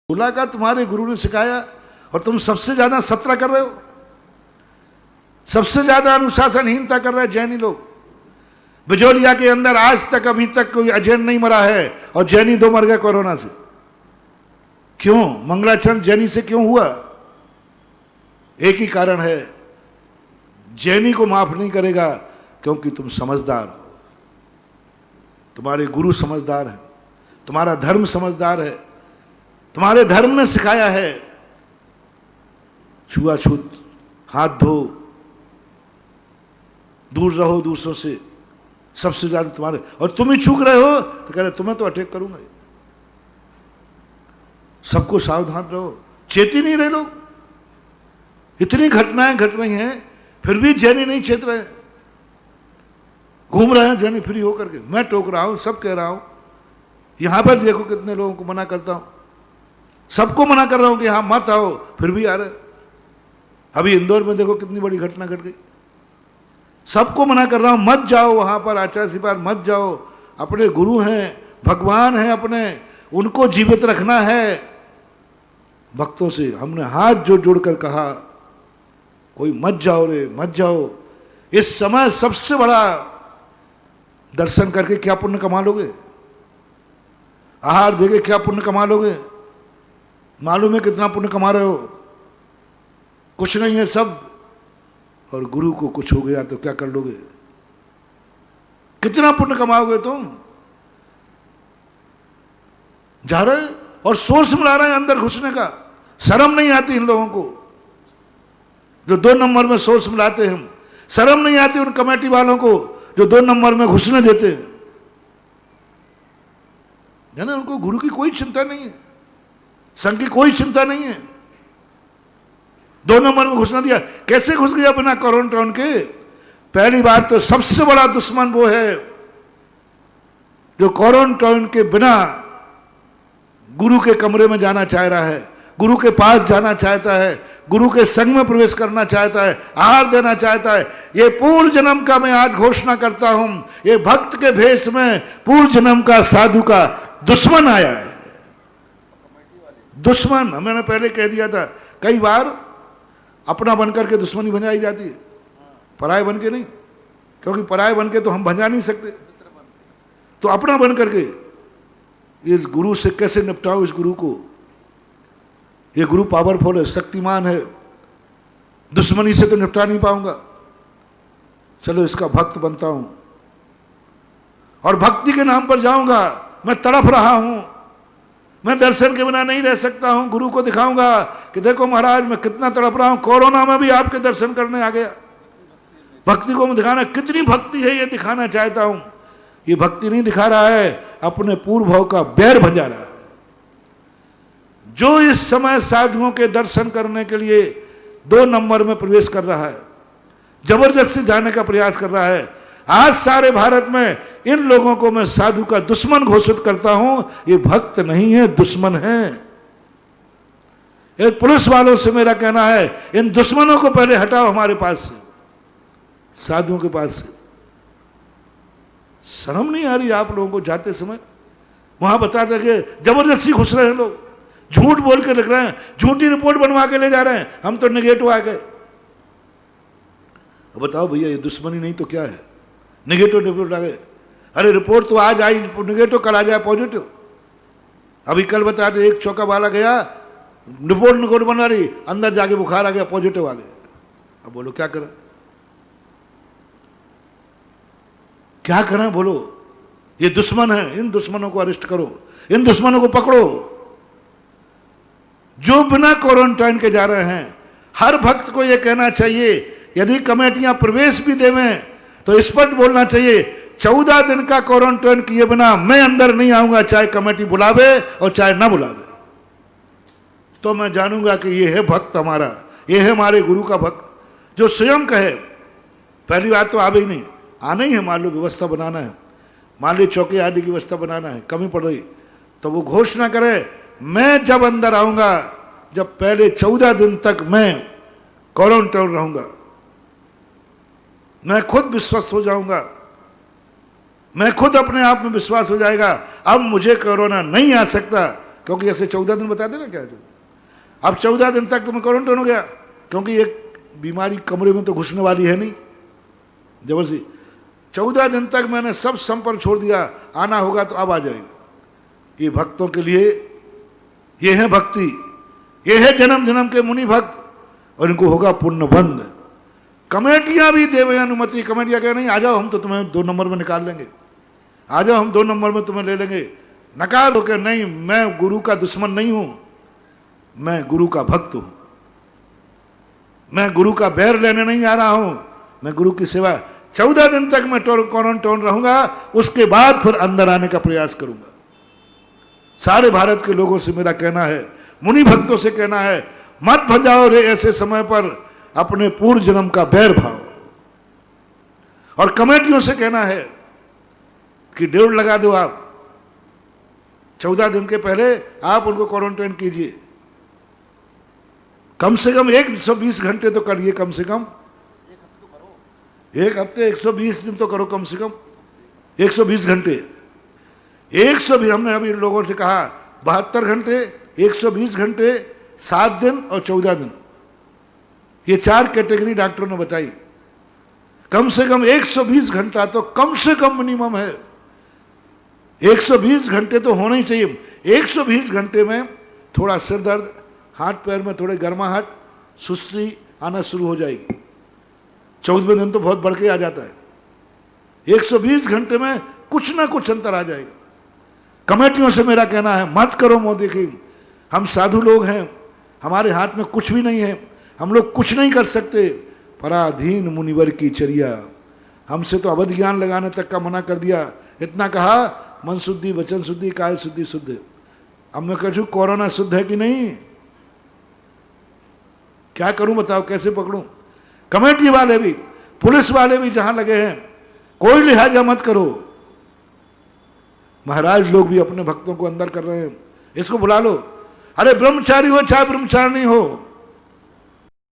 16 का तुम्हारे गुरु ने सिखाया और तुम सबसे ज्यादा 17 कर रहे हो। सबसे ज्यादा अनुशासनहीनता कर रहे हैं जैनी लोग। बिजोलिया के अंदर आज तक अभी तक कोई अजैन नहीं मरा है और जैनी 2 मर गए कोरोना से। क्यों? मंगलाचरण जैनी से क्यों हुआ? एक ही कारण है, जैनी को माफ नहीं करेगा क्योंकि तुम समझदार हो, तुम्हारे गुरु समझदार है, तुम्हारा धर्म समझदार है, तुम्हारे धर्म ने सिखाया है छुआछूत, हाथ धो, दूर रहो दूसरों से, सबसे ज्यादा तुम्हारे, और तुम ही चूक रहे हो तो कह रहे तुम्हें तो अटैक करूंगा। सबको सावधान रहो, चेत ही नहीं रहे लोग। इतनी घटनाएं घट रही हैं फिर भी जैनी नहीं चेत रहे, घूम रहे हैं जैनी फ्री होकर के। मैं टोक रहा हूं, सब कह रहा हूं, यहां पर देखो कितने लोगों को मना करता हूं, सबको मना कर रहा हूं कि यहां मत आओ, फिर भी आ रहे। अभी इंदौर में देखो कितनी बड़ी घटना घट गई। सबको मना कर रहा हूं मत जाओ वहां पर, आचार्य शिपार मत जाओ, अपने गुरु हैं, भगवान हैं अपने, उनको जीवित रखना है। भक्तों से हमने हाथ जोड़कर कहा कोई मत जाओ रे, मत जाओ। इस समय सबसे बड़ा दर्शन करके क्या पुण्य कमा लोगे? आहार देके क्या पुण्य कमा लोगे? मालूम है कितना पुण्य कमा रहे हो? कुछ नहीं है सब। और गुरु को कुछ हो गया तो क्या कर लोगे? कितना पुण्य कमाओगे तुम? जा रहे और सोर्स मिला रहे हैं अंदर घुसने का। शर्म नहीं आती इन लोगों को जो 2 नंबर में सोर्स मिलाते हैं। शर्म नहीं आती उन कमेटी वालों को जो 2 नंबर में घुसने देते हैं। है ना, उनको गुरु की कोई चिंता नहीं है, संघ की कोई चिंता नहीं है। 2 नंबर में घुसना दिया, कैसे घुस गया बिना क्वारंटाइन के? पहली बात तो सबसे बड़ा दुश्मन वो है जो क्वारंटाइन के बिना गुरु के कमरे में जाना चाह रहा है, गुरु के पास जाना चाहता है, गुरु के संग में प्रवेश करना चाहता है, आहार देना चाहता है। ये पूर्व जन्म का मैं आज घोषणा करता हूं, ये भक्त के भेष में पूर्व जन्म का साधु का दुश्मन आया है। दुश्मन, मैंने पहले कह दिया था, कई बार अपना बनकर के दुश्मनी भंजाई जाती है, पराय बन के नहीं, क्योंकि पराय बन के तो हम भंजा नहीं सकते। तो अपना बन करके इस गुरु से कैसे निपटाओ? इस गुरु को, ये गुरु पावरफुल है, शक्तिमान है, दुश्मनी से तो निपटा नहीं पाऊंगा। चलो इसका भक्त बनता हूं और भक्ति के नाम पर जाऊंगा। मैं तड़प रहा हूं, मैं दर्शन के बिना नहीं रह सकता हूं। गुरु को दिखाऊंगा कि देखो महाराज मैं कितना तड़प रहा हूं, कोरोना में भी आपके दर्शन करने आ गया। भक्ति को मैं दिखाना, कितनी भक्ति है ये दिखाना चाहता हूं। ये भक्ति नहीं दिखा रहा है, अपने पूर्व भाव का बैर भंजा रहा है। जो इस समय साधुओं के दर्शन करने के लिए 2 नंबर में प्रवेश कर रहा है, जबरदस्ती जाने का प्रयास कर रहा है, आज सारे भारत में इन लोगों को मैं साधु का दुश्मन घोषित करता हूं। ये भक्त नहीं है, दुश्मन है। ये पुलिस वालों से मेरा कहना है, इन दुश्मनों को पहले हटाओ हमारे पास से, साधुओं के पास से। शर्म नहीं आ रही आप लोगों को? जाते समय वहां बताते कि जबरदस्ती घुस रहे हैं लोग, झूठ बोल के लिख रहे हैं, झूठी रिपोर्ट बनवा के ले जा रहे हैं, हम तो नेगेटिव आ गए। बताओ भैया, ये दुश्मनी नहीं तो क्या है? नेगेटिव रिपोर्ट आ गए। अरे रिपोर्ट तो आज आई नेगेटिव, कल आ जाए पॉजिटिव। अभी कल बताते एक चौका वाला गया, रिपोर्ट नेगेटिव बना रही, अंदर जाके बुखार आ गया, पॉजिटिव आ गया। अब बोलो क्या करें? क्या करें बोलो? ये दुश्मन है, इन दुश्मनों को अरेस्ट करो, इन दुश्मनों को पकड़ो जो बिना क्वारंटाइन के जा रहे हैं। हर भक्त को यह कहना चाहिए, यदि कमेटियां प्रवेश भी देवें तो स्पष्ट बोलना चाहिए 14 दिन का क्वारंटाइन किए बिना मैं अंदर नहीं आऊंगा, चाहे कमेटी बुलावे और चाहे ना बुलावे। तो मैं जानूंगा कि यह है भक्त हमारा, यह है हमारे गुरु का भक्त जो स्वयं कहे। पहली बात तो आवे ही नहीं, आना ही है, मान लो व्यवस्था बनाना है, मान लो चौकी आदि की व्यवस्था बनाना है, कमी पड़ रही, तो वो घोषणा करे मैं जब अंदर आऊंगा, जब पहले 14 दिन तक मैं क्वारंटाइन रहूंगा, मैं खुद विश्वस्त हो जाऊंगा, मैं खुद अपने आप में विश्वास हो जाएगा, अब मुझे कोरोना नहीं आ सकता। क्योंकि ऐसे 14 दिन बताते ना क्या जो। अब 14 दिन तक तुम्हें क्वारंटाइन हो गया, क्योंकि एक बीमारी कमरे में तो घुसने वाली है नहीं जबरदस्ती। 14 दिन तक मैंने सब संपर्क छोड़ दिया, आना होगा तो अब आ जाएगा। ये भक्तों के लिए ये है भक्ति, ये है जन्म जन्म के मुनि भक्त, और इनको होगा पुण्य बंद। कमेटियां भी देवे अनुमति, कमेटियां कह नहीं आ जाओ हम तो तुम्हें 2 नंबर में निकाल लेंगे, आ जाओ हम 2 नंबर में तुम्हें ले लेंगे। नकार दो कि नहीं, मैं गुरु का दुश्मन नहीं हूं, मैं गुरु का भक्त हूं, मैं गुरु का बैर लेने नहीं आ रहा हूं, मैं गुरु की सेवा। 14 दिन तक मैं क्वारंटाइन रहूंगा, उसके बाद फिर अंदर आने का प्रयास करूंगा। सारे भारत के लोगों से मेरा कहना है, मुनि भक्तों से कहना है, मत भजाओ रे ऐसे समय पर अपने पूर्व जन्म का बैर भाव। और कमेटियों से कहना है कि डेढ़ लगा दो आप, 14 दिन के पहले आप उनको क्वारंटाइन कीजिए, कम से कम 120 घंटे तो करिए, कम से कम 1 हफ्ते 120 दिन तो करो, कम से कम 120 घंटे। 120 हमने अभी लोगों से कहा 72 घंटे, 120 घंटे, 7 दिन और 14 दिन, ये 4 कैटेगरी डॉक्टरों ने बताई। कम से कम 120 घंटा तो कम से कम मिनिमम है, 120 घंटे तो होना ही चाहिए। 120 घंटे में थोड़ा सिर दर्द, हाथ पैर में थोड़े गर्माहट, सुस्ती आना शुरू हो जाएगी। 14वें दिन तो बहुत बढ़ के आ जाता है। 120 घंटे में कुछ ना कुछ अंतर आ जाएगा। कमेटियों से मेरा कहना है, मत करो मोदी की, हम साधु लोग हैं, हमारे हाथ में कुछ भी नहीं है, हम लोग कुछ नहीं कर सकते। पराधीन मुनिवर की चर्या, हमसे तो अवध ज्ञान लगाने तक का मना कर दिया। इतना कहा मन शुद्धि, वचन शुद्धि, काय शुद्धि शुद्ध। अब मैं कहूँ कोरोना शुद्ध है कि नहीं, क्या करूं बताओ, कैसे पकड़ूं? कमेटी वाले भी, पुलिस वाले भी जहां लगे हैं, कोई लिहाजा मत करो। महाराज लोग भी अपने भक्तों को अंदर कर रहे हैं, इसको बुला लो। अरे ब्रह्मचारी हो चाहे ब्रह्मचारिणी हो,